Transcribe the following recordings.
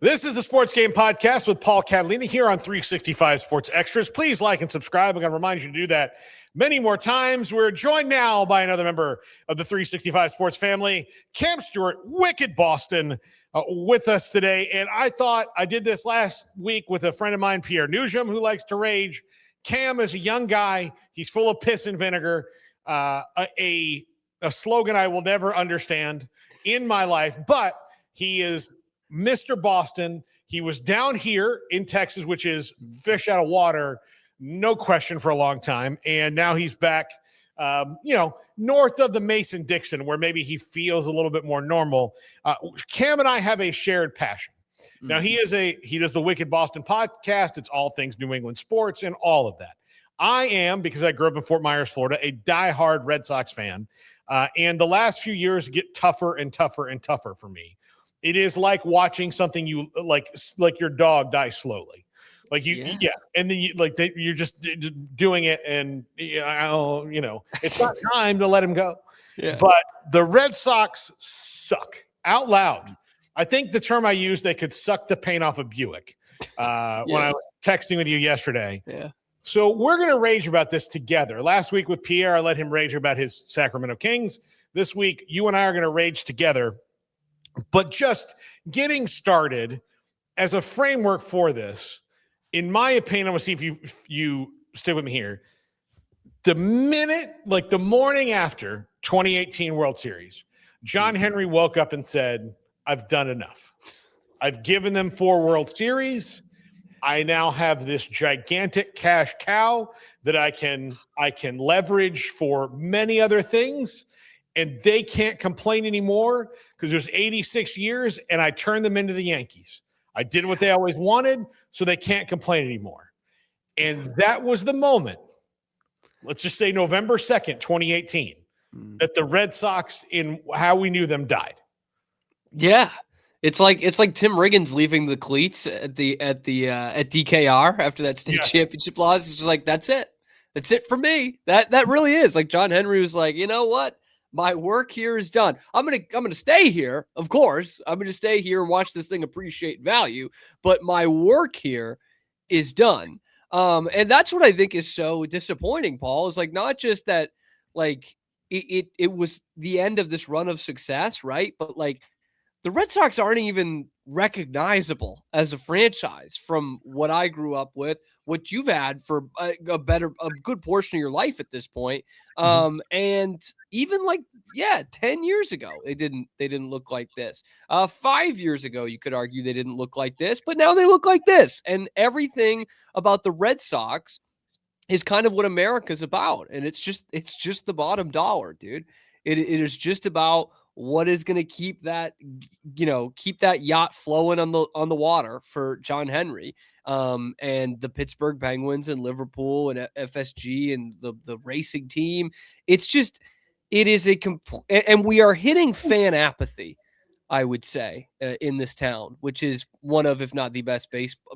This is the Sports Game Podcast with Paul Catalina here on 365 Sports Extras. Please like and subscribe. I'm going to remind you to do that many more times. We're joined now by another member of the 365 Sports family, Cam Stewart, Wicked Boston, with us today. And I thought I did this last week with a friend of mine, Pierre Nugent, who likes to rage. Cam is a young guy. He's full of piss and vinegar, a slogan I will never understand in my life, but he is Mr. Boston. He was down here in Texas, which is fish out of water, no question, for a long time. And now he's back, north of the Mason-Dixon, where maybe he feels a little bit more normal. Cam and I have a shared passion. Now, he does the Wicked Boston podcast. It's all things New England sports and all of that. I am, because I grew up in Fort Myers, Florida, a diehard Red Sox fan. And the last few years get tougher and tougher and tougher for me. It is like watching something you like your dog die slowly. Like and then you're just doing it, and it's not time to let him go. Yeah. But the Red Sox suck out loud. I think the term I used, they could suck the paint off a Buick when I was texting with you yesterday. Yeah. So we're going to rage about this together. Last week with Pierre, I let him rage about his Sacramento Kings. This week, you and I are going to rage together. But just getting started as a framework for this, in my opinion, I'm going to see if you stick with me here. The morning after 2018 World Series, John Henry woke up and said, I've done enough. I've given them 4 World Series. I now have this gigantic cash cow that I can leverage for many other things. And they can't complain anymore because there's 86 years, and I turned them into the Yankees. I did what they always wanted, so they can't complain anymore. And that was the moment, let's just say November 2nd, 2018, that the Red Sox, in how we knew them, died. Yeah. It's like Tim Riggins leaving the cleats at DKR after that state championship loss. It's just like, that's it. That's it for me. That really is. Like, John Henry was like, you know what? My work here is done. I'm gonna stay here, of course. I'm gonna stay here and watch this thing appreciate value, but my work here is done. And that's what I think is so disappointing, Paul, is like not just that, like it was the end of this run of success, right? But like the Red Sox aren't even recognizable as a franchise from what I grew up with, what you've had for a good portion of your life at this point. And even 10 years ago, they didn't look like this. 5 years ago, you could argue they didn't look like this, but now they look like this. And everything about the Red Sox is kind of what America's about. And it's just the bottom dollar, dude. It is just about what is going to keep that yacht flowing on the water for John Henry, and the Pittsburgh Penguins and Liverpool and FSG and the racing team. It is and we are hitting fan apathy, I would say, in this town, which is one of, if not the best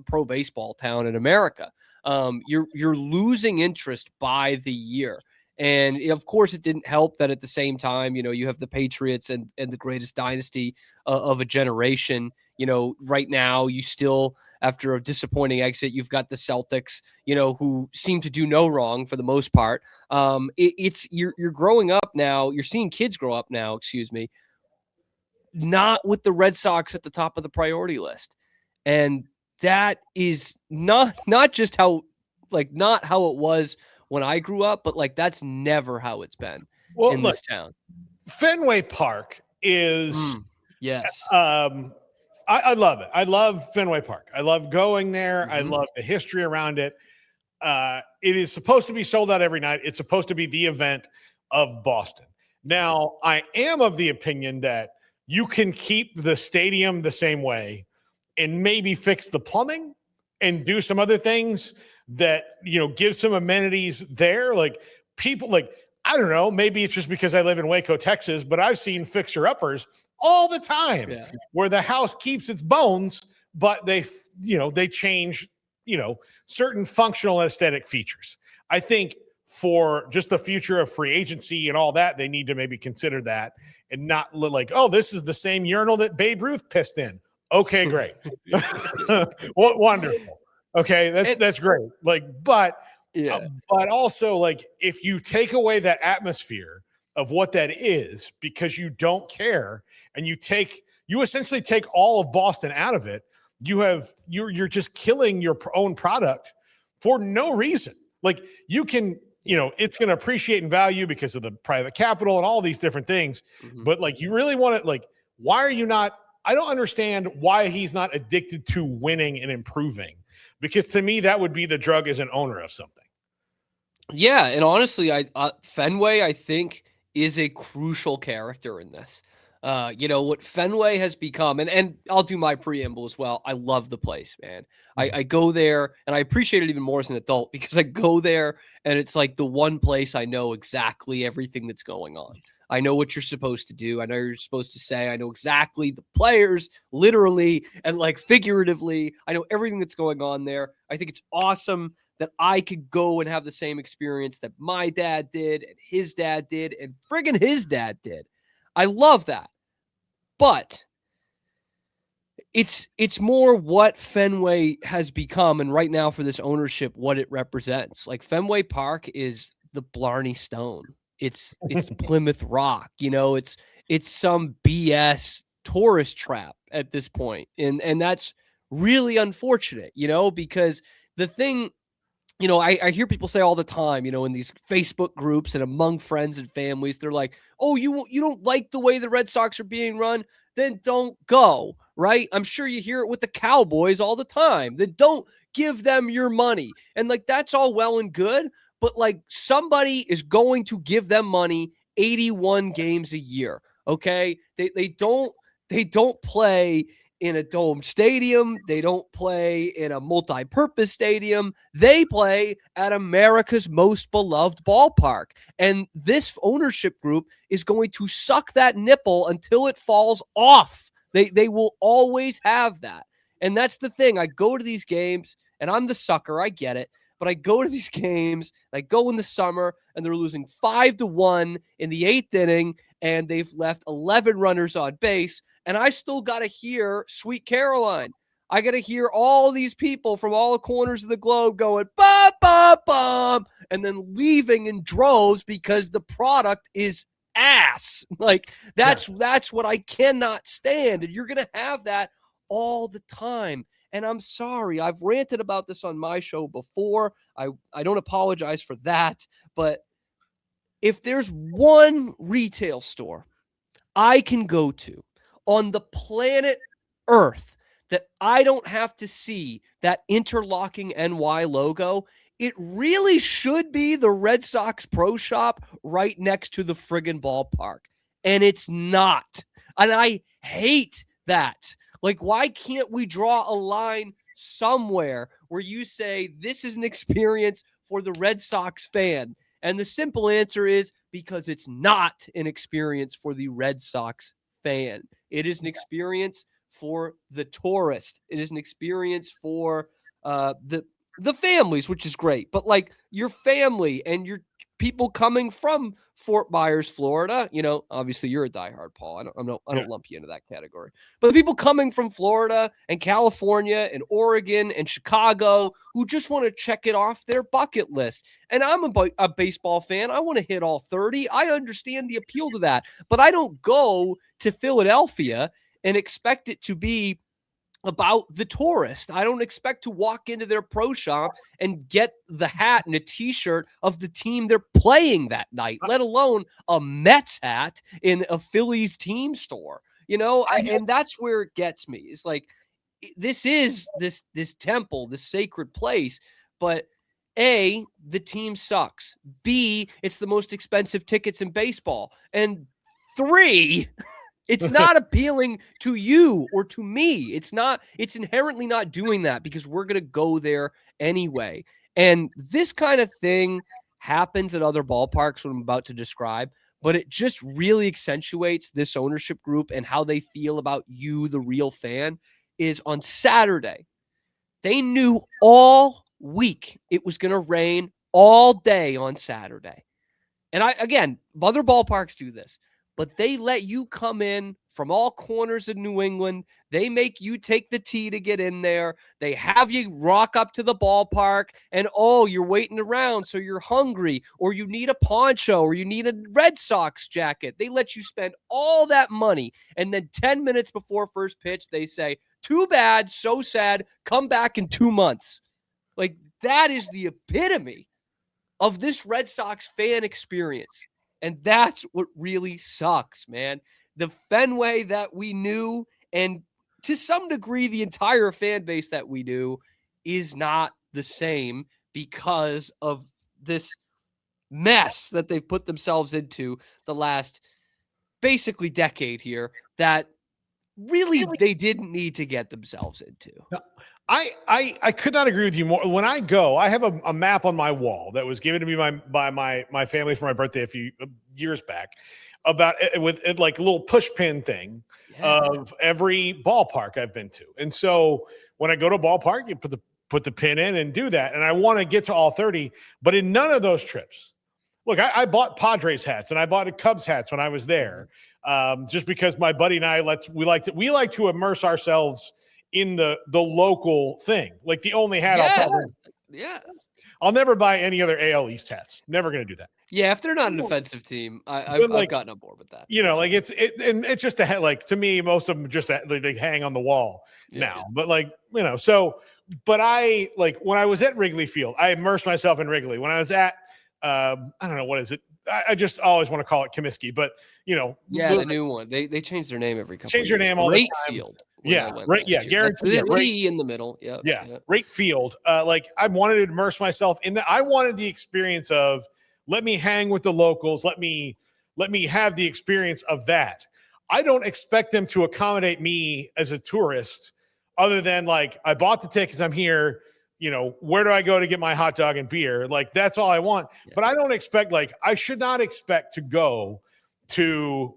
pro baseball town in America. You're losing interest by the year. And of course, it didn't help that at the same time, you have the Patriots and the greatest dynasty of a generation. Right now, you still, after a disappointing exit, you've got the Celtics, who seem to do no wrong for the most part. You're growing up now. You're seeing kids grow up now, not with the Red Sox at the top of the priority list. And that is not just not how it was when I grew up, but that's never how it's been in this town. Fenway Park is yes. I love it. I love Fenway Park. I love going there. I love the history around it. It is supposed to be sold out every night. It's supposed to be the event of Boston. Now, I am of the opinion that you can keep the stadium the same way and maybe fix the plumbing and do some other things that, give some amenities there. Like people, I don't know, maybe it's just because I live in Waco, Texas, but I've seen fixer-uppers all the time where the house keeps its bones, but they change, certain functional and aesthetic features. I think for just the future of free agency and all that, they need to maybe consider that and not like, oh, this is the same urinal that Babe Ruth pissed in. Okay, great. Wonderful. Okay, that's great. Like, but also, like, if you take away that atmosphere of what that is because you don't care, and you essentially take all of Boston out of it, you're just killing your own product for no reason. Like, you can, it's going to appreciate in value because of the private capital and all these different things. Mm-hmm. But like, you really want to, like, why are you not? I don't understand why he's not addicted to winning and improving, because to me, that would be the drug as an owner of something. Yeah. And honestly, Fenway, I think, is a crucial character in this. What Fenway has become, and I'll do my preamble as well. I love the place, man. I go there and I appreciate it even more as an adult because I go there and it's like the one place I know exactly everything that's going on. I know what you're supposed to do. I know you're supposed to say. I know exactly the players, literally and like figuratively. I know everything that's going on there. I think it's awesome that I could go and have the same experience that my dad did and his dad did and friggin' his dad did. I love that. But it's more what Fenway has become, and right now for this ownership, what it represents. Like, Fenway Park is the Blarney Stone. It's Plymouth Rock. It's some BS tourist trap at this point. And that's really unfortunate, because the thing, I hear people say all the time, in these Facebook groups and among friends and families, they're like, oh, you don't like the way the Red Sox are being run? Then don't go, right? I'm sure you hear it with the Cowboys all the time. Then don't give them your money. And like, that's all well and good, but like, somebody is going to give them money 81 games a year, okay? They don't play in a domed stadium. They don't play in a multi-purpose stadium. They play at America's most beloved ballpark. And this ownership group is going to suck that nipple until it falls off. They will always have that. And that's the thing. I go to these games and I'm the sucker. I get it. But I go to these games, I go in the summer, and they're losing 5-1 in the 8th inning, and they've left 11 runners on base, and I still got to hear Sweet Caroline. I got to hear all these people from all the corners of the globe going, bum, bum, bum, and then leaving in droves because the product is ass. Like, that's what I cannot stand, and you're going to have that all the time. And I'm sorry, I've ranted about this on my show before. I don't apologize for that. But if there's one retail store I can go to on the planet Earth that I don't have to see that interlocking NY logo, it really should be the Red Sox Pro Shop right next to the friggin' ballpark. And it's not. And I hate that. Like, why can't we draw a line somewhere where you say this is an experience for the Red Sox fan? And the simple answer is because it's not an experience for the Red Sox fan. It is an experience for the tourist. It is an experience for the families, which is great. But like, your family and your people coming from Fort Myers, Florida, obviously you're a diehard, Paul. I don't lump you into that category. But the people coming from Florida and California and Oregon and Chicago who just want to check it off their bucket list. And I'm a baseball fan. I want to hit all 30. I understand the appeal to that. But I don't go to Philadelphia and expect it to be about the tourist. I don't expect to walk into their pro shop and get the hat and a t-shirt of the team they're playing that night, let alone a Mets hat in a Phillies team store, and that's where it gets me. It's like, this is this temple, this sacred place, but A, the team sucks. B, it's the most expensive tickets in baseball. And 3, it's not appealing to you or to me. It's inherently not doing that because we're going to go there anyway. And this kind of thing happens at other ballparks, what I'm about to describe, but it just really accentuates this ownership group and how they feel about you, the real fan, is on Saturday. They knew all week it was going to rain all day on Saturday. And other ballparks do this. but they let you come in from all corners of New England. They make you take the tee to get in there. They have you rock up to the ballpark and, you're waiting around, so you're hungry, or you need a poncho, or you need a Red Sox jacket. They let you spend all that money, and then 10 minutes before first pitch, they say, too bad, so sad, come back in 2 months. Like, that is the epitome of this Red Sox fan experience. And that's what really sucks, man. The Fenway that we knew, and to some degree, the entire fan base that we knew, is not the same because of this mess that they've put themselves into the last basically decade here that really they didn't need to get themselves into. No, I could not agree with you more. When I go, I have a map on my wall that was given to me by my family for my birthday a few years back, about with like a little push pin thing of every ballpark I've been to. And so when I go to a ballpark, you put the pin in and do that. And I want to get to all 30, but in none of those trips, look, I bought Padres hats and I bought Cubs hats when I was there, just because my buddy and I we like to immerse ourselves in the local thing. Like the only hat I'll never buy any other AL East hats. Never going to do that. Yeah, if they're not an offensive team, I've gotten on board with that. Like it's just to me, most of them just they hang on the wall now. Yeah. But but I when I was at Wrigley Field, I immersed myself in Wrigley. When I was at I don't know, what is it? I just always want to call it Comiskey, but the new one. They change their name every couple. Change their name all the time. Field. Yeah, right. Yeah, guaranteed. The T in the middle. Yeah. Right field. I wanted to immerse myself in that. I wanted the experience of, let me hang with the locals. Let me have the experience of that. I don't expect them to accommodate me as a tourist, other than I bought the tickets. I'm here. Where do I go to get my hot dog and beer? That's all I want. Yeah. But I don't expect, I should not expect to go to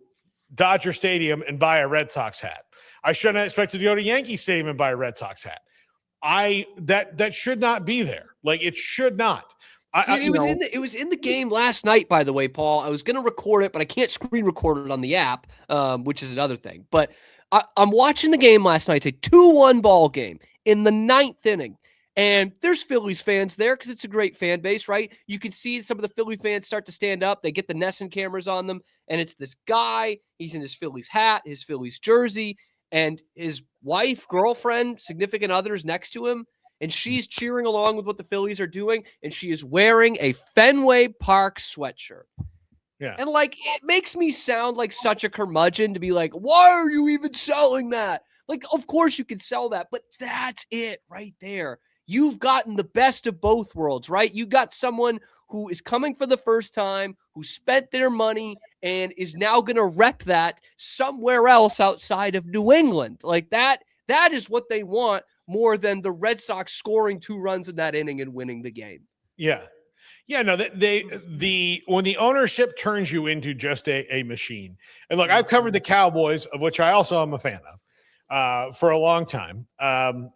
Dodger Stadium and buy a Red Sox hat. I shouldn't expect to go to Yankee Stadium and buy a Red Sox hat. That should not be there. It should not. It was in the game last night, by the way, Paul. I was going to record it, but I can't screen record it on the app, which is another thing. But I'm watching the game last night. It's a 2-1 ball game in the 9th inning. And there's Phillies fans there because it's a great fan base, right? You can see some of the Philly fans start to stand up. They get the Nesson cameras on them. And it's this guy. He's in his Phillies hat, his Phillies jersey, and his wife, girlfriend, significant others next to him. And she's cheering along with what the Phillies are doing. And she is wearing a Fenway Park sweatshirt. Yeah. And it makes me sound like such a curmudgeon to be like, why are you even selling that? Of course you can sell that, but that's it right there. You've gotten the best of both worlds, right? You got someone who is coming for the first time, who spent their money and is now going to rep that somewhere else outside of New England. That is what they want more than the Red Sox scoring 2 runs in that inning and winning the game. Yeah. Yeah, no, when the ownership turns you into just a machine. And look, I've covered the Cowboys, of which I also am a fan of, for a long time.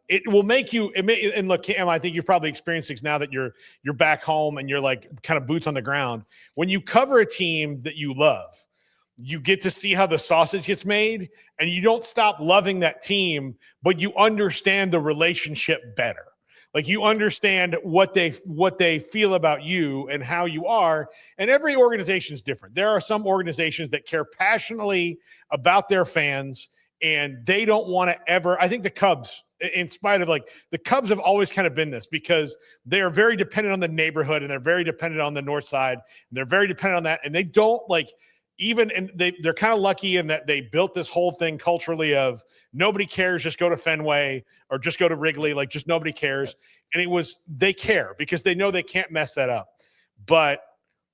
It will make you, and look, Cam, I think you've probably experienced this now that you're back home and you're kind of boots on the ground. When you cover a team that you love, you get to see how the sausage gets made, and you don't stop loving that team, but you understand the relationship better. You understand what they feel about you and how you are. And every organization is different. There are some organizations that care passionately about their fans, and they don't want to ever. I think the Cubs, in spite of the Cubs have always kind of been this, because they are very dependent on the neighborhood, and they're very dependent on the north side, and they're very dependent on that. And they don't they're kind of lucky in that they built this whole thing culturally of nobody cares, just go to Fenway or just go to Wrigley, just nobody cares. And they care because they know they can't mess that up. But,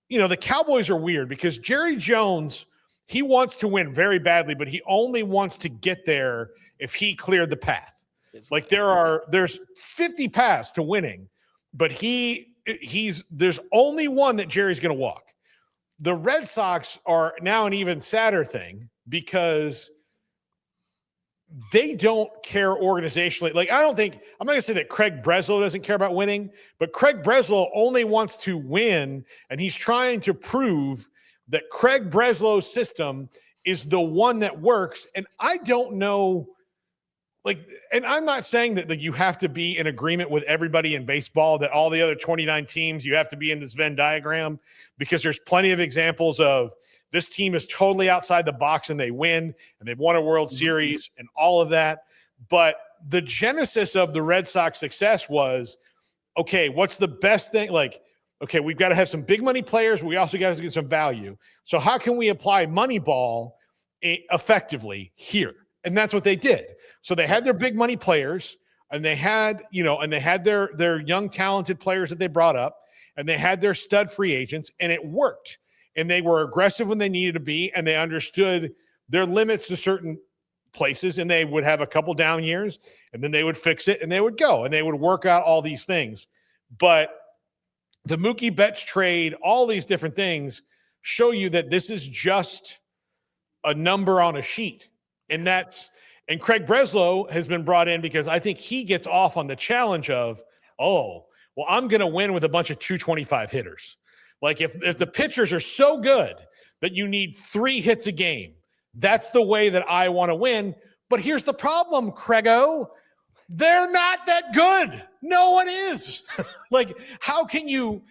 the Cowboys are weird because Jerry Jones, he wants to win very badly, but he only wants to get there if he cleared the path. There's 50 paths to winning, but there's only one that Jerry's going to walk. The Red Sox are now an even sadder thing because they don't care organizationally. I'm not going to say that Craig Breslow doesn't care about winning, but Craig Breslow only wants to win, and he's trying to prove that Craig Breslow's system is the one that works. And I don't know, like, and I'm not saying that you have to be in agreement with everybody in baseball, that all the other 29 teams, you have to be in this Venn diagram, because there's plenty of examples of this team is totally outside the box and they win and they've won a World Series and all of that. But the genesis of the Red Sox success was, okay, what's the best thing? Like, okay, we've got to have some big money players. We also got to get some value. So how can we apply Moneyball effectively here? And that's what they did. So they had their big money players, and they had, their young talented players that they brought up, and they had their stud free agents, and it worked. And they were aggressive when they needed to be, and they understood their limits to certain places, and they would have a couple down years, and then they would fix it, and they would go, and they would work out all these things. But the Mookie Betts trade, all these different things show you that this is just a number on a sheet. And Craig Breslow has been brought in because I think he gets off on the challenge of, oh, well, I'm going to win with a bunch of 225 hitters. Like if the pitchers are so good that you need 3 hits a game, that's the way that I want to win. But here's the problem, Craigo. They're not that good. No one is. Like, how do you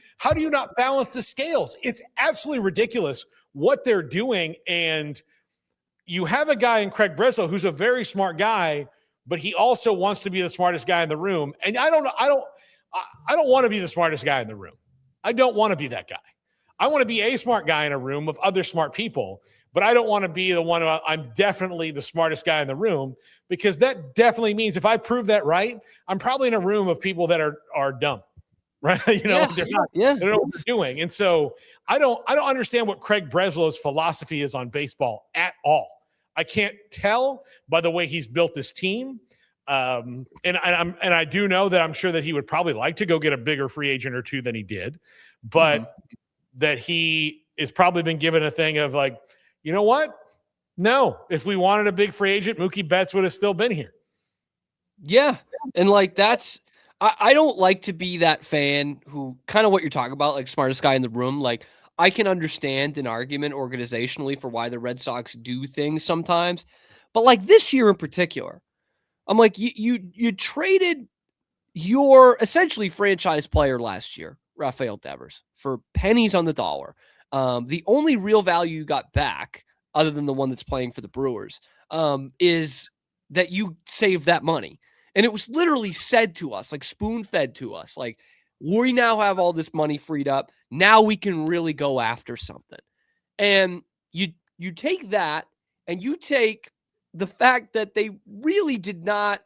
not balance the scales? It's absolutely ridiculous what they're doing. And you have a guy in Craig Breslow who's a very smart guy, but he also wants to be the smartest guy in the room. And I don't want to be the smartest guy in the room. I don't want to be that guy. I want to be a smart guy in a room of other smart people, but I don't want to be the one who I'm definitely the smartest guy in the room, because that definitely means if I prove that right, I'm probably in a room of people that are dumb, right? They're not, they don't know what they're doing. And so I don't understand what Craig Breslow's philosophy is on baseball at all. I can't tell by the way he's built this team. And I do know that I'm sure that he would probably like to go get a bigger free agent or two than he did, but that he is probably been given a thing of like, you know what? No, if we wanted a big free agent, Mookie Betts would have still been here. Yeah. And like, I don't like to be that fan who kind of what you're talking about, like smartest guy in the room. Like, I can understand an argument organizationally for why the Red Sox do things sometimes, but like this year in particular, I'm like, you traded your essentially franchise player last year, Rafael Devers, for pennies on the dollar. The only real value you got back, other than the one that's playing for the Brewers, is that you saved that money. And it was literally said to us, like spoon-fed to us, like, we now have all this money freed up. Now we can really go after something. And you take that, and you take the fact that they really did not.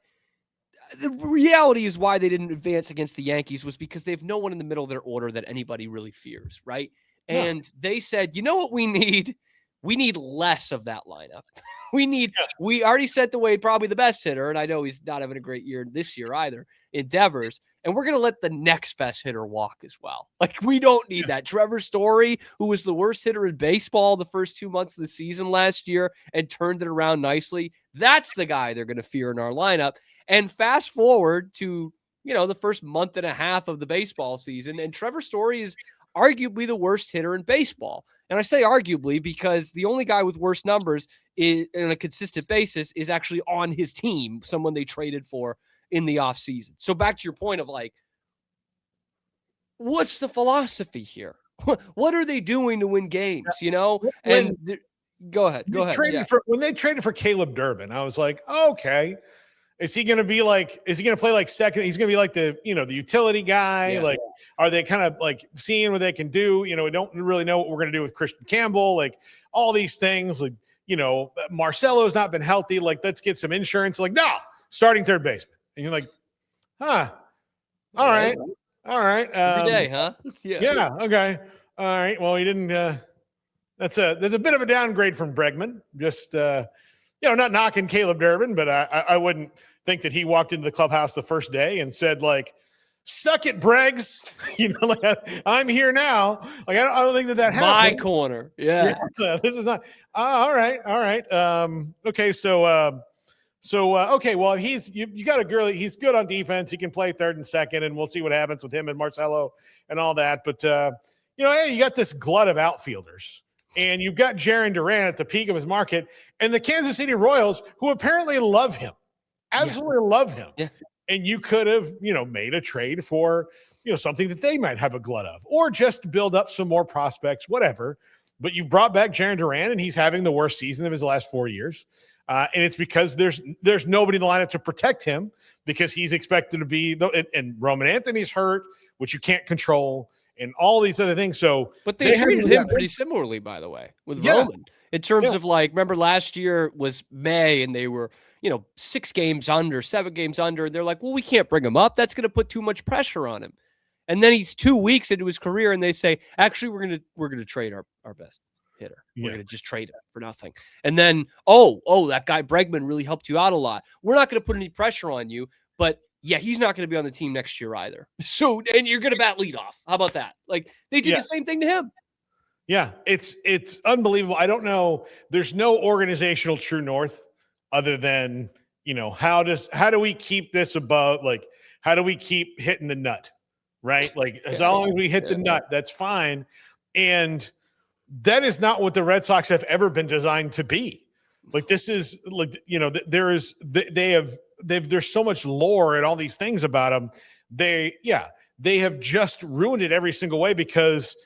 The reality is why they didn't advance against the Yankees was because they have no one in the middle of their order that anybody really fears, right? No. And they said, you know what we need? We need less of that lineup. We already sent away probably the best hitter, and I know he's not having a great year this year either, in Devers, and we're going to let the next best hitter walk as well. Like, we don't need that. Trevor Story, who was the worst hitter in baseball the first 2 months of the season last year and turned it around nicely, that's the guy they're going to fear in our lineup. And fast forward to, the first month and a half of the baseball season, and Trevor Story is arguably the worst hitter in baseball. And I say arguably because the only guy with worse numbers on a consistent basis is actually on his team, someone they traded for in the offseason. So back to your point of like, what's the philosophy here? What are they doing to win games, And go ahead. When they traded for Caleb Durbin, I was like, okay. Is he going to play like second? He's going to be like the utility guy. Yeah. Like, are they kind of like seeing what they can do? We don't really know what we're going to do with Christian Campbell. Like all these things, like, Marcelo's not been healthy. Like, let's get some insurance. Like, no, starting third baseman. And you're like, huh? All right. Every day, huh? Yeah. Okay. All right. Well, he didn't. There's a bit of a downgrade from Bregman. Just not knocking Caleb Durbin, but I wouldn't think that he walked into the clubhouse the first day and said like, "Suck it, Bregs." Like I'm here now. Like I don't think that happened. My corner. Yeah. This is not. All right. Okay. Okay. Well, you got a girl. He's good on defense. He can play third and second, and we'll see what happens with him and Marcelo and all that. But hey, you got this glut of outfielders And you've got Jarren Duran at the peak of his market, and the Kansas City Royals, who apparently love him, absolutely love him. Yeah. And you could have, made a trade for, something that they might have a glut of, or just build up some more prospects, whatever. But you brought back Jarren Duran, and he's having the worst season of his last 4 years. And it's because there's nobody in the lineup to protect him, because he's expected to be, and Roman Anthony's hurt, which you can't control, and all these other things. So, but they treated him pretty similarly, by the way, with Roman, in terms of remember last year was May, and they were 6 games under, 7 games under. They're like, well, we can't bring him up. That's going to put too much pressure on him. And then he's 2 weeks into his career, and they say, actually, we're gonna trade our best hitter. We're gonna just trade him for nothing. And then, that guy Bregman really helped you out a lot. We're not gonna put any pressure on you, but yeah, he's not gonna be on the team next year either. So, and you're gonna bat leadoff. How about that? Like they did the same thing to him. Yeah, it's unbelievable. I don't know. There's no organizational true north other than how do we keep this above? Like, how do we keep hitting the nut? Right? Like, as long as we hit the nut, that's fine. And that is not what the Red Sox have ever been designed to be. Like, this is like, there's so much lore and all these things about them. They have just ruined it every single way, because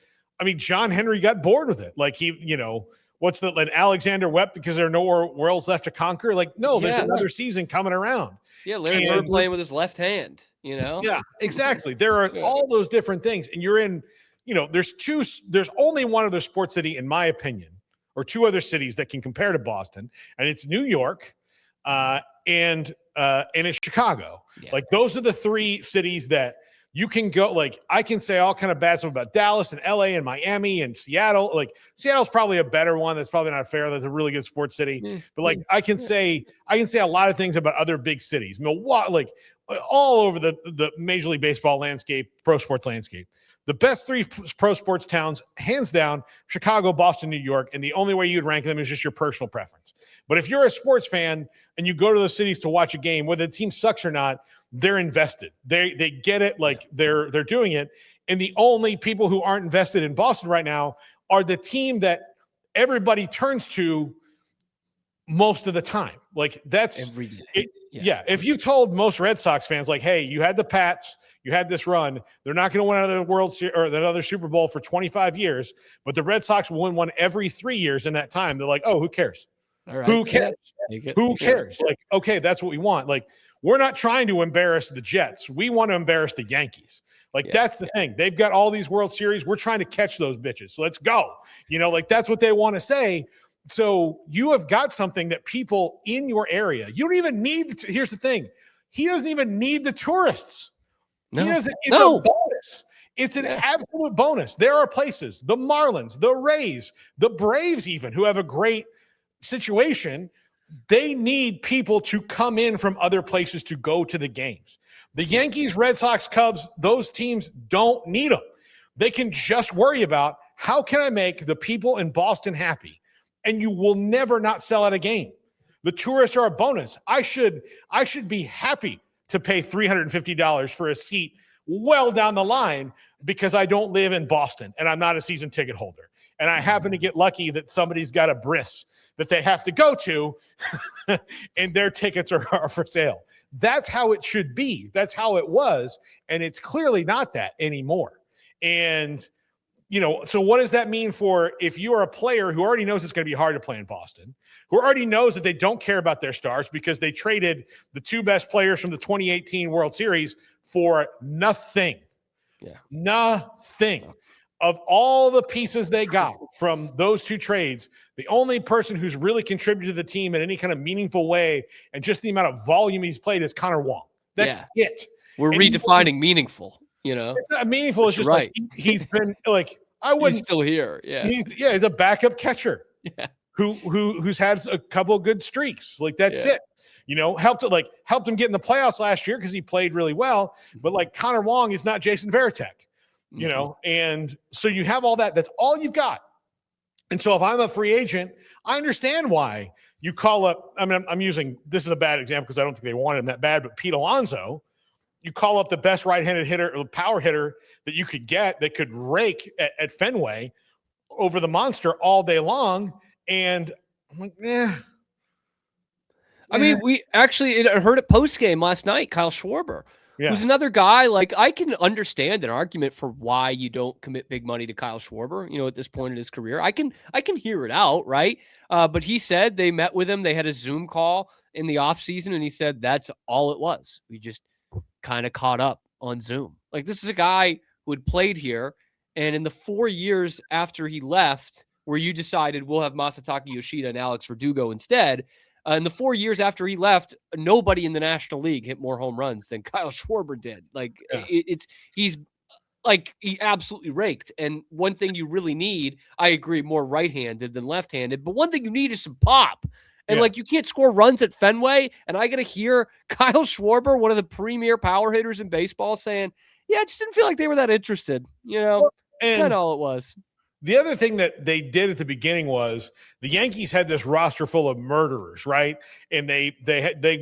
John Henry got bored with it. Like, and Alexander wept because there are no more worlds left to conquer. Like, no, there's another season coming around. Yeah, Larry Bird playing with his left hand, Yeah, exactly. There are all those different things. And you're in, there's only one other sports city, in my opinion, or 2 other cities that can compare to Boston, and it's New York and it's Chicago. Yeah. Like, those are the 3 cities that you can go. Like, I can say all kind of bad stuff about Dallas and LA and Miami and Seattle. Like, Seattle's probably a better one. That's probably not fair. That's a really good sports city. But like, I can say a lot of things about other big cities. Milwaukee, like all over the Major League Baseball landscape, pro sports landscape. The best 3 pro sports towns, hands down, Chicago, Boston, New York. And the only way you'd rank them is just your personal preference. But if you're a sports fan and you go to those cities to watch a game, whether the team sucks or not, they're invested. They get it. Like, they're doing it. And the only people who aren't invested in Boston right now are the team that everybody turns to most of the time. Like, that's every day. If you told most Red Sox fans, like, hey, you had the Pats, you had this run, they're not going to win another World Series or another Super Bowl for 25 years, but the Red Sox will win one every 3 years in that time. They're like, oh, who cares? All right. Who cares? Who cares? Like, okay, that's what we want. Like, we're not trying to embarrass the Jets. We want to embarrass the Yankees. Like, that's the thing. They've got all these World Series. We're trying to catch those bitches. So let's go. Like, that's what they want to say. So you have got something that people in your area, you don't even need. Here's the thing. He doesn't even need the tourists. No. He doesn't. It's a bonus. It's an absolute bonus. There are places, the Marlins, the Rays, the Braves even, who have a great situation. They need people to come in from other places to go to the games. The Yankees, Red Sox, Cubs, those teams don't need them. They can just worry about, how can I make the people in Boston happy? And you will never not sell out a game. The tourists are a bonus. I should be happy to pay $350 for a seat well down the line, because I don't live in Boston and I'm not a season ticket holder. And I happen to get lucky that somebody's got a bris that they have to go to and their tickets are for sale. That's how it should be. That's how it was. And it's clearly not that anymore. And, so what does that mean for, if you are a player who already knows it's going to be hard to play in Boston, who already knows that they don't care about their stars because they traded the 2 best players from the 2018 World Series for nothing. Yeah. Nothing. Of all the pieces they got from those 2 trades, the only person who's really contributed to the team in any kind of meaningful way and just the amount of volume he's played is Connor Wong. That's it. We're redefining meaningful, It's not meaningful. It's just right. Like he's been like, he's still here. Yeah. He's a backup catcher. Yeah. Who's had a couple of good streaks. Like, that's it. Helped him get in the playoffs last year because he played really well. But like, Connor Wong is not Jason Varitek. And so you have all that. That's all you've got. And so if I'm a free agent, I understand why you call up. I'm using, this is a bad example because I don't think they wanted him that bad, but Pete Alonso, you call up the best right-handed hitter or power hitter that you could get that could rake at Fenway. over the monster all day long. And I'm like, I mean, we actually heard it post game last night. Kyle Schwarber, who's another guy. Like, I can understand an argument for why you don't commit big money to Kyle Schwarber. You know, at this point in his career, I can hear it out, right? But he said they met with him. They had a Zoom call in the offseason, and he said that's all it was. We just kind of caught up on Zoom. Like, this is a guy who had played here, and in the 4 years after he left, where you decided we'll have Masataka Yoshida and Alex Verdugo instead. In the 4 years after he left, nobody in the National League hit more home runs than Kyle Schwarber did. Like, he's like, he absolutely raked. And one thing you really need, I agree, more right-handed than left-handed, but one thing you need is some pop. And like, you can't score runs at Fenway. And I got to hear Kyle Schwarber, one of the premier power hitters in baseball, saying, yeah, I just didn't feel like they were that interested. You know, that's kind of all it was. The other thing that they did at the beginning was the Yankees had this roster full of murderers, right? And they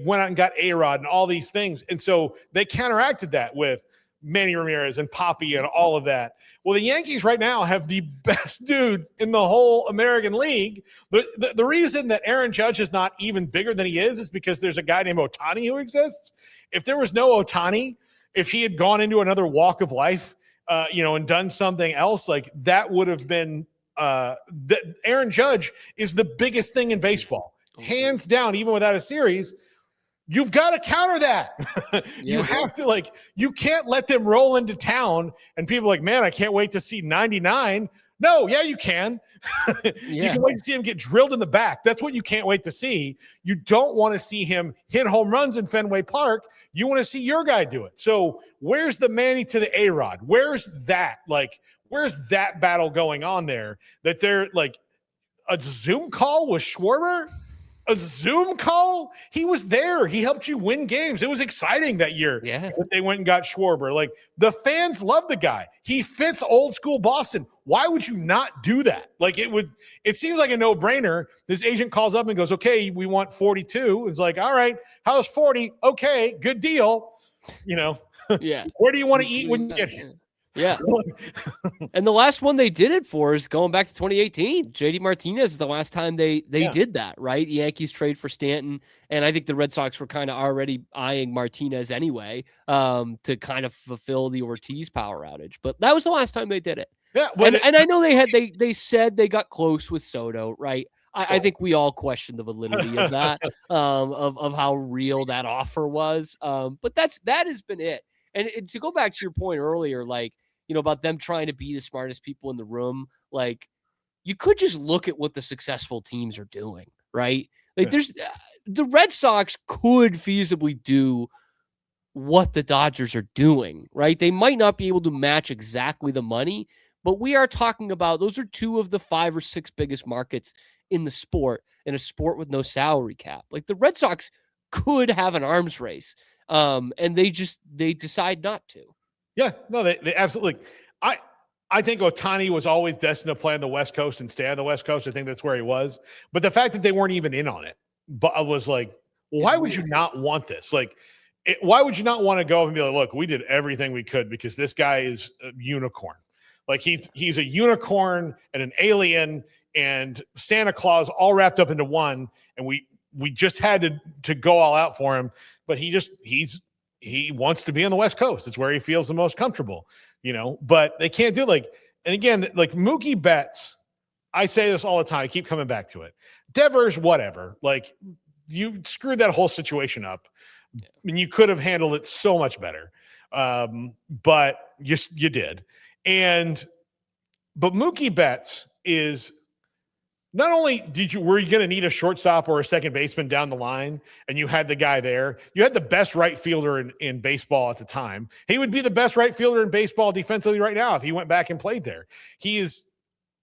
went out and got A-Rod and all these things. And so they counteracted that with Manny Ramirez and Poppy and all of that. Well, the Yankees right now have the best dude in the whole American League. The reason that Aaron Judge is not even bigger than he is because there's a guy named Ohtani who exists. If there was no Ohtani, if he had gone into another walk of life, and done something else, like that would have been Aaron Judge is the biggest thing in baseball, hands down. Even without a series, you've got to counter that. You have to, you can't let them roll into town and people are like, man, I can't wait to see 99. No, you can. You can wait to see him get drilled in the back. That's what you can't wait to see. You don't want to see him hit home runs in Fenway Park. You want to see your guy do it. So where's the Manny to the A-Rod? Where's that? Where's that battle going on there? That they're like a Zoom call with Schwarber? A Zoom call? He was there. He helped you win games. It was exciting that year that they went and got Schwarber. Like, the fans love the guy. He fits old school Boston. Why would you not do that? Like, it seems like a no-brainer. His agent calls up and goes, okay, we want 42. It's like, all right, how's 40? Okay, good deal. Where do you want to eat when you get here? Yeah. And the last one they did it for is going back to 2018. JD Martinez is the last time they did that, right? The Yankees trade for Stanton. And I think the Red Sox were kind of already eyeing Martinez anyway, to kind of fulfill the Ortiz power outage. But that was the last time they did it. Yeah. And I know they said they got close with Soto, right? I think we all question the validity of that, of how real that offer was. But that has been it. And to go back to your point earlier, about them trying to be the smartest people in the room, you could just look at what the successful teams are doing, right? There's the Red Sox could feasibly do what the Dodgers are doing, right? They might not be able to match exactly the money, but we are talking about those are two of the 5 or 6 biggest markets in the sport, in a sport with no salary cap. Like, the Red Sox could have an arms race. And they decide not to. Yeah, no, they absolutely. I think Ohtani was always destined to play on the West Coast and stay on the West Coast. I think that's where he was. But the fact that they weren't even in on it, but I was like, well, why would you not want this? Why would you not want to go and be like, look, we did everything we could because this guy is a unicorn. Like, he's a unicorn and an alien and Santa Claus all wrapped up into one, and we just had to go all out for him. But he wants to be on the West Coast. It's where he feels the most comfortable, but they can't do it. And again, Mookie Betts, I say this all the time. I keep coming back to it. Devers, whatever. You screwed that whole situation up. And you could have handled it so much better. But you did. But Mookie Betts is not only were you going to need a shortstop or a second baseman down the line, and you had the guy there, you had the best right fielder in baseball at the time. He would be the best right fielder in baseball defensively right now if he went back and played there. He's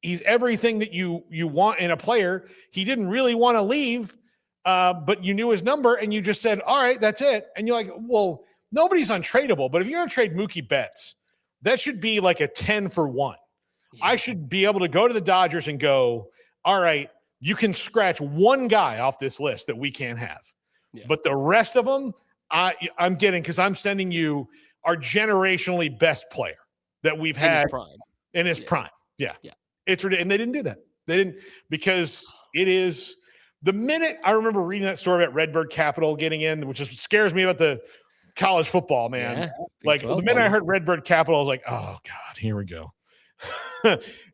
everything that you want in a player. He didn't really want to leave, but you knew his number, and you just said, all right, that's it. And you're like, well, nobody's untradeable, but if you're going to trade Mookie Betts, that should be like a 10 for 1. Yeah. I should be able to go to the Dodgers and go, all right, you can scratch one guy off this list that we can't have. Yeah. But the rest of them, I'm getting, because I'm sending you our generationally best player that we've had in his prime. Yeah. It's ridiculous. And they didn't do that. They didn't, because it is the minute I remember reading that story about Redbird Capital getting in, which just scares me about the college football, man. Yeah, like the minute I heard Redbird Capital, I was like, oh God, here we go.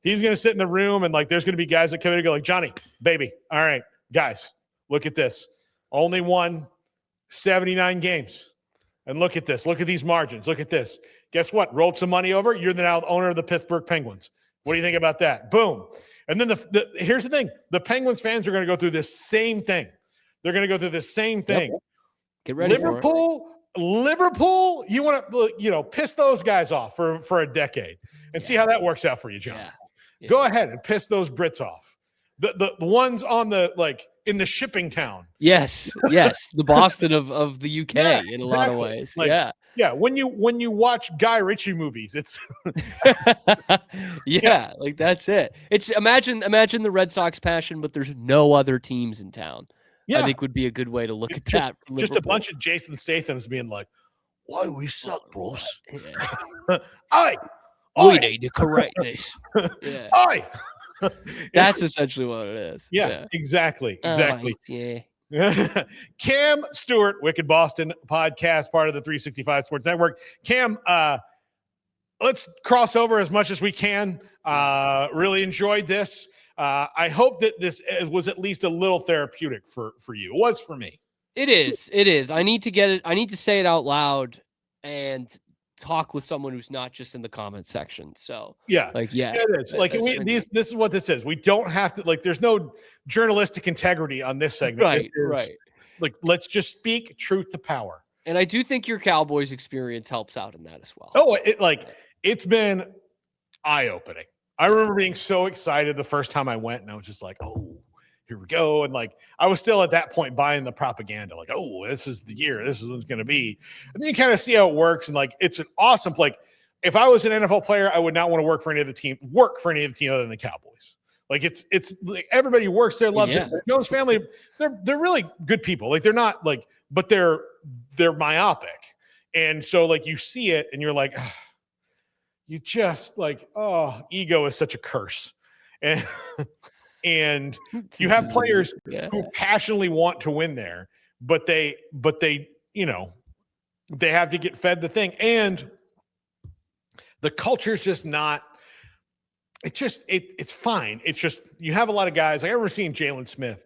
He's going to sit in the room and like, there's going to be guys that come in and go like, Johnny, baby. All right, guys, look at this. Only won 79 games. And look at this. Look at these margins. Look at this. Guess what? Rolled some money over. You're the now owner of the Pittsburgh Penguins. What do you think about that? Boom. And then here's the thing. The Penguins fans are going to go through this same thing. They're going to go through this same thing. Yep. Get ready for it. Liverpool, you want to, piss those guys off for a decade and see how that works out for you, John. Yeah. Go ahead and piss those Brits off. The ones on in the shipping town. Yes. The Boston of the UK in a lot of ways. Yeah. When you watch Guy Ritchie movies, it's like that's it. It's imagine the Red Sox passion, but there's no other teams in town. I think would be a good way to look at that. Just a bunch of Jason Statham's being like, "Why do we suck, bros? We need to correct this." Yeah. That's essentially what it is. Yeah. Exactly. Yeah. Cam Stewart, Wicked Boston podcast, part of the 365 Sports Network. Cam, let's cross over as much as we can. Really enjoyed this. I hope that this was at least a little therapeutic for you. It was for me. It is. I need to get it. I need to say it out loud and talk with someone who's not just in the comment section. So it is. This is what this is. We don't have to there's no journalistic integrity on this segment. Right. Like, let's just speak truth to power. And I do think your Cowboys experience helps out in that as well. Oh, it's been eye-opening. I remember being so excited the first time I went, and I was just like, oh, here we go. And I was still at that point buying the propaganda, oh, this is the year. This is what it's going to be. And then you kind of see how it works. And it's an awesome, if I was an NFL player, I would not want to work for any other team other than the Cowboys. It's everybody who works there loves it. Jones family, they're really good people. They're not but they're myopic. And so you see it and you're like, ugh. You just ego is such a curse. And you have players who passionately want to win there, but they have to get fed the thing. And the culture's just not, it's fine. It's just, you have a lot of guys. I remember seeing Jalen Smith,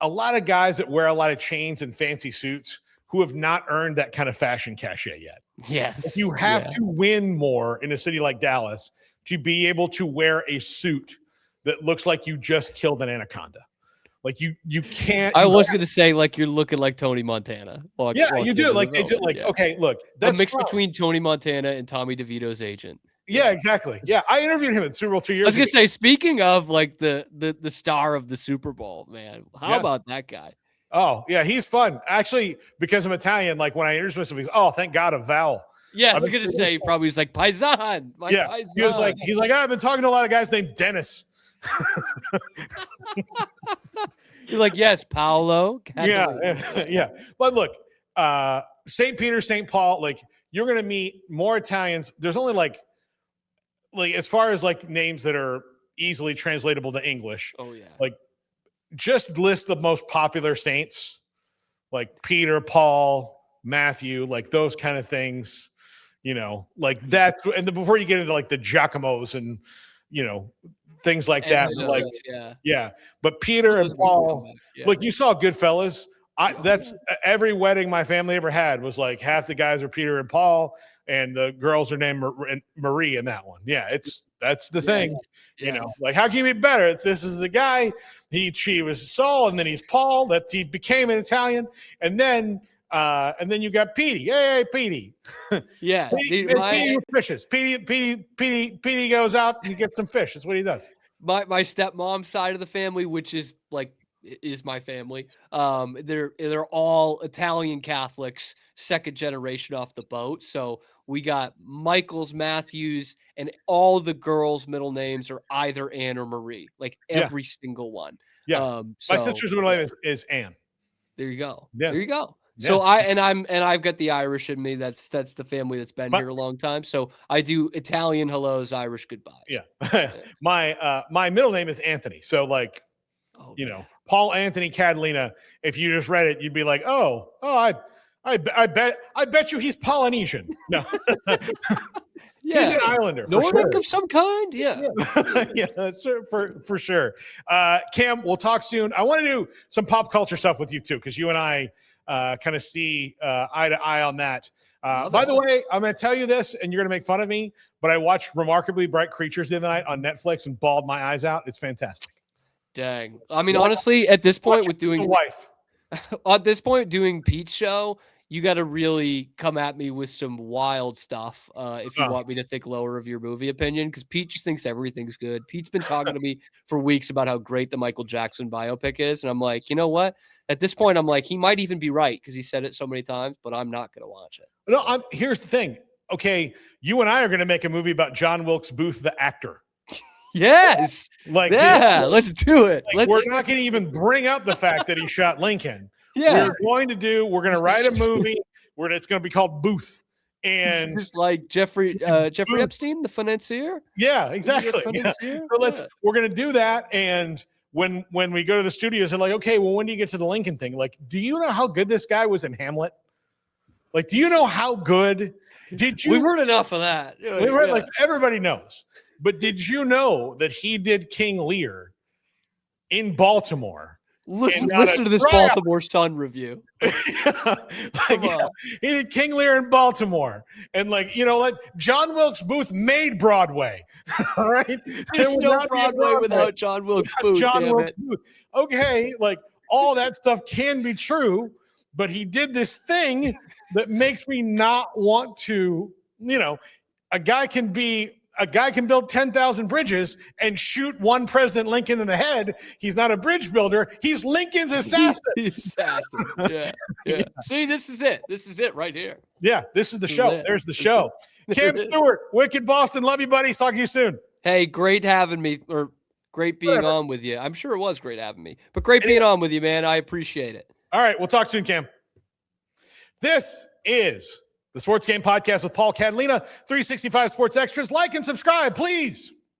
a lot of guys that wear a lot of chains and fancy suits who have not earned that kind of fashion cachet yet. Yes. You have to win more in a city like Dallas to be able to wear a suit that looks like you just killed an anaconda. You can't. I was going to say you're looking like Tony Montana. You do. Okay, look, that's a mix between Tony Montana and Tommy DeVito's agent. Yeah, exactly. Yeah, I interviewed him at Super Bowl 2 years ago. I was going to say, speaking of the star of the Super Bowl, man, how about that guy? Oh, yeah, he's fun. Actually, because I'm Italian, when I introduced myself, he's, oh, thank God, a vowel. Yeah, I was going to say, he probably was like, Paisan. Paisan. He was like, I've been talking to a lot of guys named Dennis. You're like, yes, Paolo. Catalina. Yeah. But look, St. Peter, St. Paul, you're going to meet more Italians. There's only as far as names that are easily translatable to English. Oh, yeah. Just list the most popular saints, Peter, Paul, Matthew, those kind of things, that's, and then before you get into the Giacomos and, things like that. But Peter and Paul, you saw Goodfellas. That's every wedding my family ever had was half the guys are Peter and Paul and the girls are named Marie in that one. Yeah. That's the thing, how can you be better? This is the guy. She was Saul, and then he's Paul. That he became an Italian, and then you got Petey. Hey, Petey. Yeah, Petey fishes. Petey goes out and he gets some fish. That's what he does. My stepmom's side of the family, which is my family. They're all Italian Catholics, second generation off the boat. So we got Michaels, Matthews, and all the girls' middle names are either Anne or Marie, every single one. Yeah. My sister's middle name is Anne. There you go. Yeah. There you go. So I've got the Irish in me. That's the family that's been here a long time. So I do Italian hellos, Irish goodbyes. Yeah. My middle name is Anthony. So like, Paul Anthony Catalina. If you just read it, you'd be like, I bet you he's Polynesian. No. Yeah. He's an Islander. Nordic of some kind. Yeah. Yeah, that's for sure. Cam, we'll talk soon. I want to do some pop culture stuff with you too, because you and I kind of see eye to eye on that. By the way, I'm going to tell you this, and you're going to make fun of me, but I watched Remarkably Bright Creatures the other night on Netflix and bawled my eyes out. It's fantastic. Dang. I mean, honestly, at this point with doing wife, at this point doing Pete's show, you got to really come at me with some wild stuff if you want me to think lower of your movie opinion, because Pete just thinks everything's good. Pete's been talking to me for weeks about how great the Michael Jackson biopic is, and I'm like, you know what? At this point, I'm like, he might even be right because he said it so many times, but I'm not going to watch it. No, here's the thing. Okay, you and I are going to make a movie about John Wilkes Booth, the actor. Yes. Let's do it. We're not going to even bring up the fact that he shot Lincoln. Yeah. We're going to write a movie where it's going to be called Booth. And it's just like Jeffrey Epstein, the financier. Yeah, exactly. Yeah. So we're going to do that. And when we go to the studios, they're like, okay, well, when do you get to the Lincoln thing? Like, do you know how good this guy was in Hamlet? Like, do you know how good? We've heard enough of that. We've heard, like, everybody knows. But did you know that he did King Lear in Baltimore? Listen to this Baltimore Sun review. He did King Lear in Baltimore. And John Wilkes Booth made Broadway. All right. There's no Broadway without John Wilkes Booth. Booth. Okay. Like, all that stuff can be true, but he did this thing that makes me not want to, a guy can build 10,000 bridges and shoot one President Lincoln in the head. He's not a bridge builder. He's Lincoln's assassin. Yeah. See, this is it. This is it right here. Yeah, this is the show. There's the show. Cam Stewart, Wicked Boston. Love you, buddy. Talk to you soon. Hey, great having me, or great being on with you. I'm sure it was great having me, but great being on with you, man. I appreciate it. All right, we'll talk soon, Cam. This is the Sports Game Podcast with Paul Catalina, 365 Sports Extras. Like and subscribe, please.